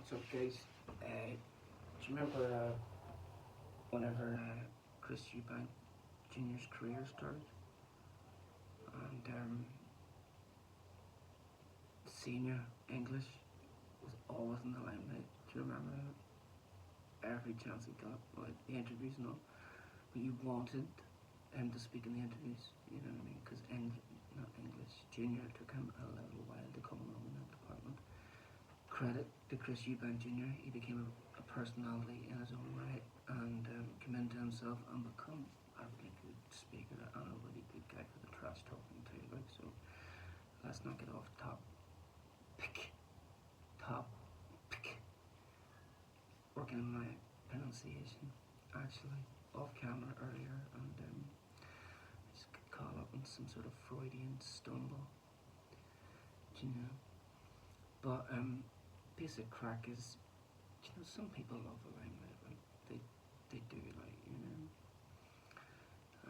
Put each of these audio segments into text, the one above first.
What's up, guys? Do you remember whenever Chris Eubank Jr.'s career started? And senior English was always in the limelight. Do you remember that? Every chance he got, like the interviews and all. But you wanted him to speak in the interviews, you know what I mean? Because not English Junior took him a little while to come along in that department. Credit to Chris Eubank Jr., he became a personality in his own right and came into himself and become a really good speaker and a really good guy for the trash talking too. Like, so let's not get off topic. Working on my pronunciation actually off camera earlier, and just got caught up in some sort of Freudian stumble, you know. But basic crack is, you know, some people love the limelight, like they do, like, you know,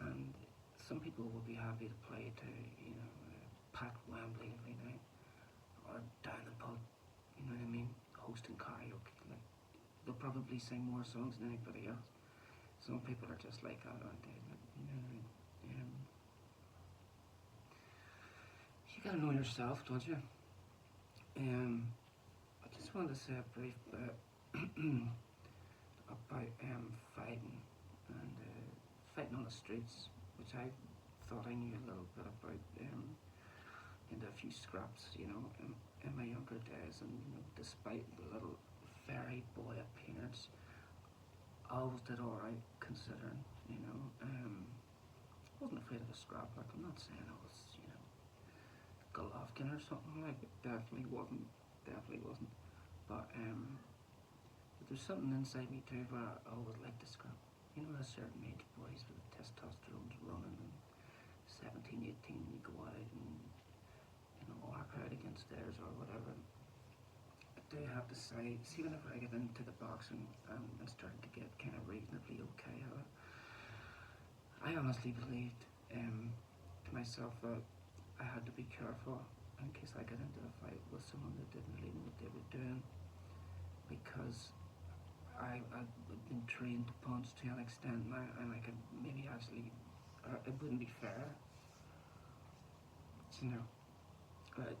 and some people will be happy to play to, you know, pack Wembley every night or down the pub, you know what I mean, hosting karaoke, like they'll probably sing more songs than anybody else. Some people are just like that, aren't they? Like, you know what I mean? You gotta know yourself, don't you? I just wanted to say a brief bit about fighting and fighting on the streets, which I thought I knew a little bit about in a few scraps, you know, in my younger days, and you know, despite the little fairy boy appearance, I always did alright considering, you know. Wasn't afraid of a scrap, like I'm not saying I was, you know, Golovkin or something, like it definitely wasn't. But there's something inside me too where I always liked to scrap. You know, at a certain age, boys with the testosterone's running, and 17, 18, you go out and, you know, walk out against theirs or whatever. I do have to say, see, whenever I get into the boxing and started to get kind of reasonably okay at it, I honestly believed to myself that I had to be careful in case I got into a fight with someone that didn't really know what they were doing, because I'd been trained to punch to an extent now, and I could maybe actually, it wouldn't be fair, you know. But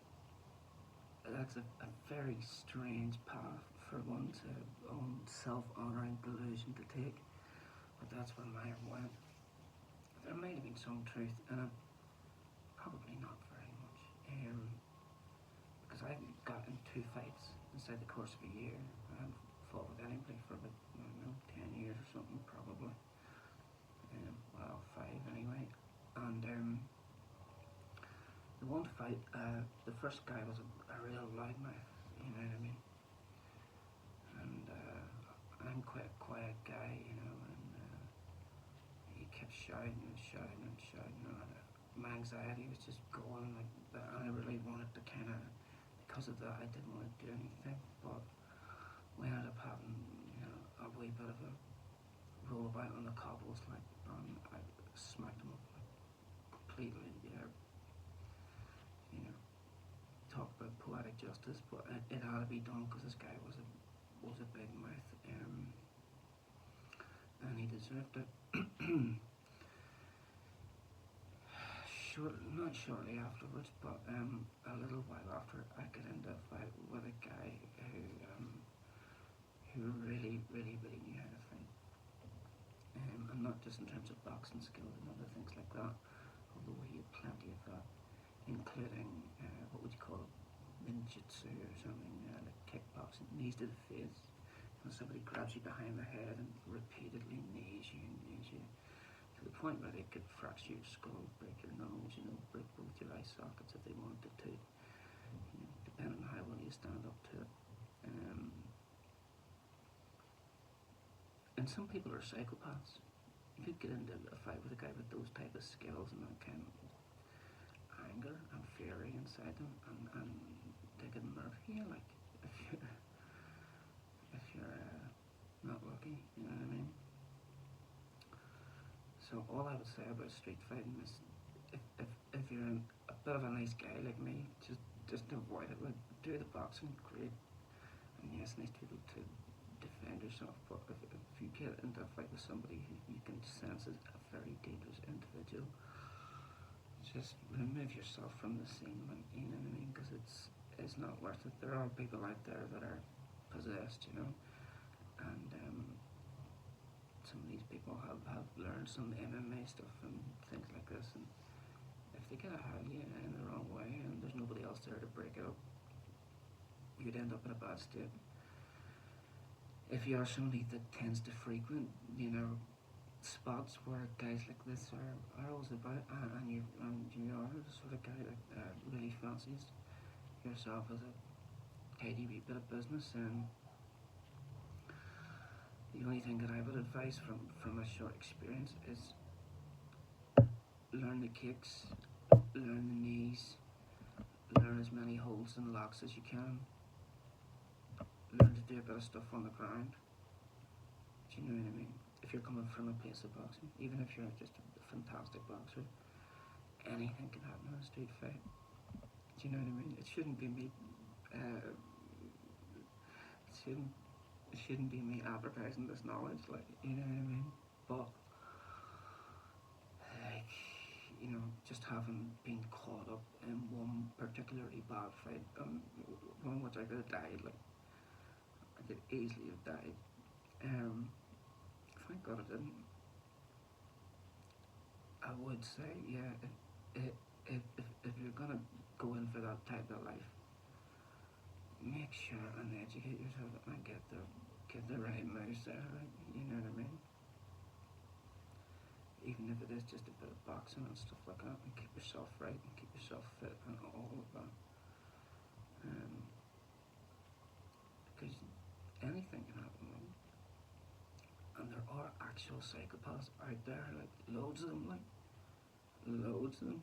that's a very strange path for one to own self-honouring delusion to take, but that's where mine went. There might have been some truth in it, probably not very much, because I got in 2 fights inside the course of a year. I hadn't fought with anybody for about, I don't know, 10 years or something, probably. Well, 5 anyway. And the one fight, the first guy was a real loudmouth, you know what I mean? And I'm quite a quiet guy, you know, and he kept shouting and shouting and shouting, and my anxiety was just going like that, and I really wanted to kind of, because of that, I didn't want to do anything, but we ended up having, you know, a wee bit of a roll about on the cobbles, like, and I smacked him up like completely, you know, talk about poetic justice, but it had to be done because this guy was a big mouth, and he deserved it. Not shortly afterwards, but a little while after, I got into a fight with a guy who really knew how to fight, and not just in terms of boxing skills and other things like that, although he had plenty of that, including what would you call it, ninjutsu or something, like kickboxing, knees to the face. When somebody grabs you behind the head and repeatedly knees you, to the point where they could fracture your skull, break your nose, you know, break both your eye sockets if they wanted to, you know, depending on how well you stand up to it. And some people are psychopaths. You could get into a fight with a guy with those type of skills and that kind of anger and fury inside them, and they could murder you, like, if you're not lucky, you know what I mean? So all I would say about street fighting is, if you're a bit of a nice guy like me, just avoid it. Like, do the boxing, great, and yes, nice people yourself. But if you get into a fight with somebody who you can sense is a very dangerous individual, just remove yourself from the scene, like, you know what I mean? Because it's not worth it. There are people out there that are possessed, you know, and some of these people have learned some MMA stuff and things like this, and if they get a hold of you in the wrong way and there's nobody else there to break it up, you'd end up in a bad state. If you are somebody that tends to frequent, you know, spots where guys like this are always about, and you are the sort of guy that really fancies yourself as a tidy wee bit of business, and the only thing that I would advise from a short experience is learn the kicks, learn the knees, learn as many holds and locks as you can, learn to do a bit of stuff on the ground. Do you know what I mean? If you're coming from a place of boxing, even if you're just a fantastic boxer, anything can happen in a street fight. Do you know what I mean? It shouldn't be me. It shouldn't be me advertising this knowledge, like, you know what I mean? But like, you know, just having been caught up in one particularly bad fight, one which I could have died, like, I could easily have died. Thank God I didn't. I would say, yeah, if you're gonna go in for that type of life, make sure and educate yourself and get the right moves there, right? You know what I mean? Even if it is just a bit of boxing and stuff like that, and keep yourself right and keep yourself fit and all of that. Because anything can happen, right? And there are actual psychopaths out there, like loads of them, like loads of them.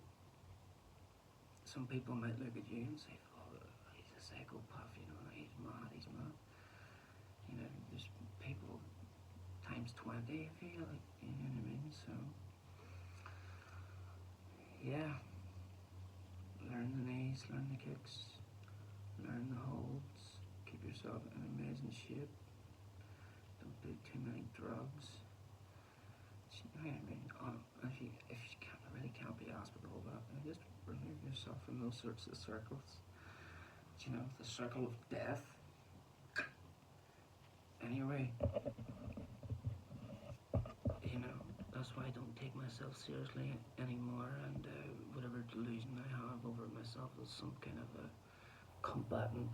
Some people might look at you and say, "Oh, he's a psychopath," you know, he's mad, he's mad. You know, there's people times 20 if you like, you know what I mean? So, yeah, learn the knees, learn the kicks, learn the holds, keep yourself in amazing shape, don't do too many drugs. You know what I mean? If you really can't be asked with all that, then just remove yourself from those sorts of circles. You know, the circle of death. Anyway, you know, that's why I don't take myself seriously anymore, and whatever delusion I have over myself as some kind of a combatant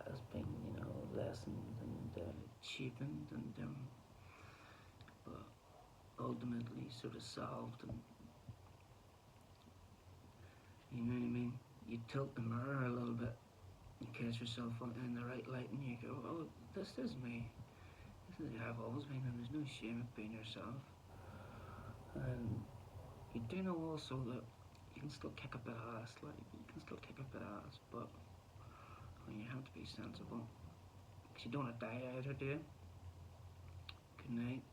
has been, you know, lessened and cheapened, and but ultimately sort of solved, and you know what I mean? You tilt the mirror a little bit, you catch yourself in the right light, and you go, "Oh, this is me. This is who I've always been," and there's no shame in being yourself. And you do know also that you can still kick a bit of ass, like, you can still kick a bit of ass, but you have to be sensible, because you don't want to die either, do you? Good night.